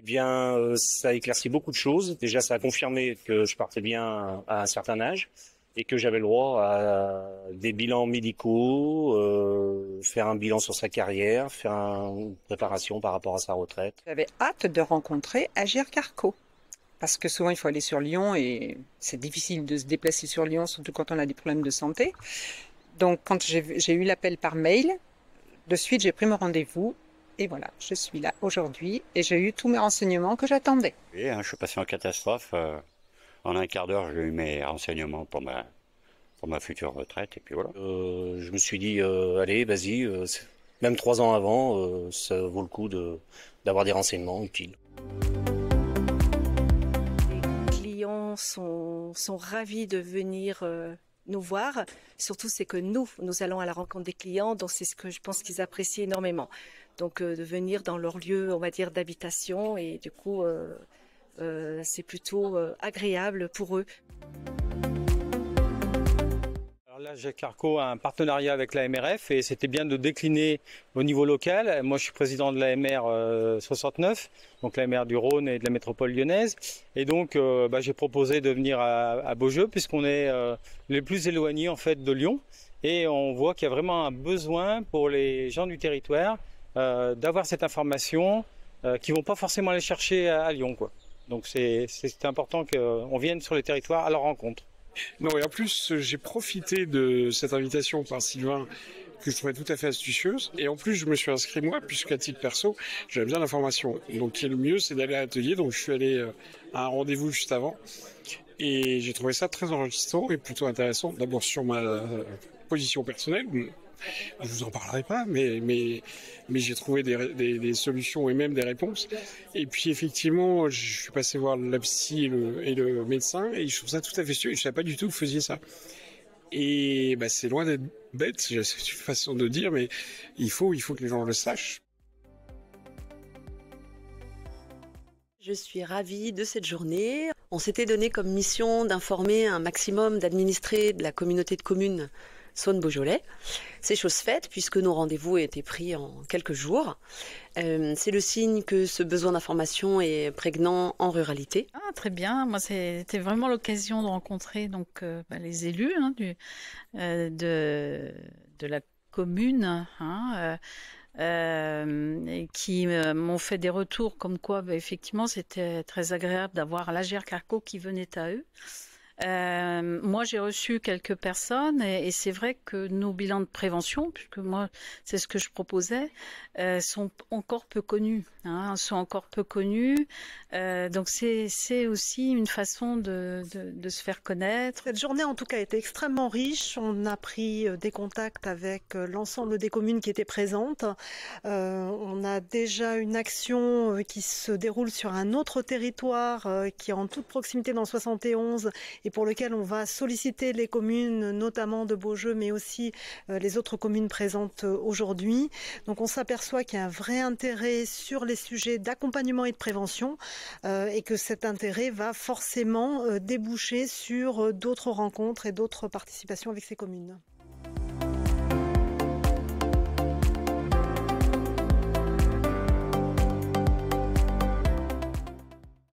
Bien, ça a éclairci beaucoup de choses. Déjà, ça a confirmé que je partais bien à un certain âge et que j'avais le droit à des bilans médicaux, faire un bilan sur sa carrière, faire une préparation par rapport à sa retraite. J'avais hâte de rencontrer Agir Carco. Parce que souvent, il faut aller sur Lyon et c'est difficile de se déplacer sur Lyon, surtout quand on a des problèmes de santé. Donc, quand j'ai eu l'appel par mail, de suite, j'ai pris mon rendez-vous. Et voilà, je suis là aujourd'hui et j'ai eu tous mes renseignements que j'attendais. Oui, je suis passé en catastrophe. En un quart d'heure, j'ai eu mes renseignements pour ma future retraite. Et puis voilà. Je me suis dit, allez, vas-y, même 3 ans avant, ça vaut le coup d'avoir des renseignements utiles. Les clients sont ravis de venir nous voir. Surtout, c'est que nous allons à la rencontre des clients, donc c'est ce que je pense qu'ils apprécient énormément. Donc, de venir dans leur lieu, on va dire, d'habitation, et du coup, c'est plutôt agréable pour eux. Alors là, Agir Carco a un partenariat avec la MRF et c'était bien de décliner au niveau local. Moi, je suis président de l'AMR 69, donc l'AMR du Rhône et de la métropole lyonnaise. Et donc, j'ai proposé de venir à Beaujeu puisqu'on est les plus éloignés en fait de Lyon. Et on voit qu'il y a vraiment un besoin pour les gens du territoire d'avoir cette information qui vont pas forcément aller chercher à Lyon, quoi. Donc c'est important qu'on vienne sur les territoires à leur rencontre. Non, et en plus, j'ai profité de cette invitation par Sylvain que je trouvais tout à fait astucieuse. Et en plus, je me suis inscrit moi, puisqu'à titre perso, j'avais besoin d'informations. Donc, le mieux, c'est d'aller à l'atelier. Donc, je suis allé à un rendez-vous juste avant. Et j'ai trouvé ça très enrichissant et plutôt intéressant. D'abord sur ma position personnelle. Je vous en parlerai pas, mais j'ai trouvé des solutions et même des réponses. Et puis effectivement, je suis passé voir la psy et le médecin et je trouve ça tout à fait sûr. Je savais pas du tout que vous faisiez ça. Et c'est loin d'être bête, c'est une façon de dire, mais il faut que les gens le sachent. Je suis ravie de cette journée. On s'était donné comme mission d'informer un maximum d'administrés de la communauté de communes Saône-Beaujolais. C'est chose faite puisque nos rendez-vous ont été pris en quelques jours. C'est le signe que ce besoin d'information est prégnant en ruralité. Ah, très bien. Moi, c'était vraiment l'occasion de rencontrer donc les élus de la commune. Et qui m'ont fait des retours comme quoi effectivement c'était très agréable d'avoir l'Agir Carco qui venait à eux. Moi, j'ai reçu quelques personnes et c'est vrai que nos bilans de prévention, puisque moi, c'est ce que je proposais, sont encore peu connus. Donc, c'est aussi une façon de se faire connaître. Cette journée, en tout cas, a été extrêmement riche. On a pris des contacts avec l'ensemble des communes qui étaient présentes. On a déjà une action qui se déroule sur un autre territoire qui est en toute proximité dans 71 et pour lequel on va solliciter les communes, notamment de Beaujeu, mais aussi les autres communes présentes aujourd'hui. Donc on s'aperçoit qu'il y a un vrai intérêt sur les sujets d'accompagnement et de prévention et que cet intérêt va forcément déboucher sur d'autres rencontres et d'autres participations avec ces communes.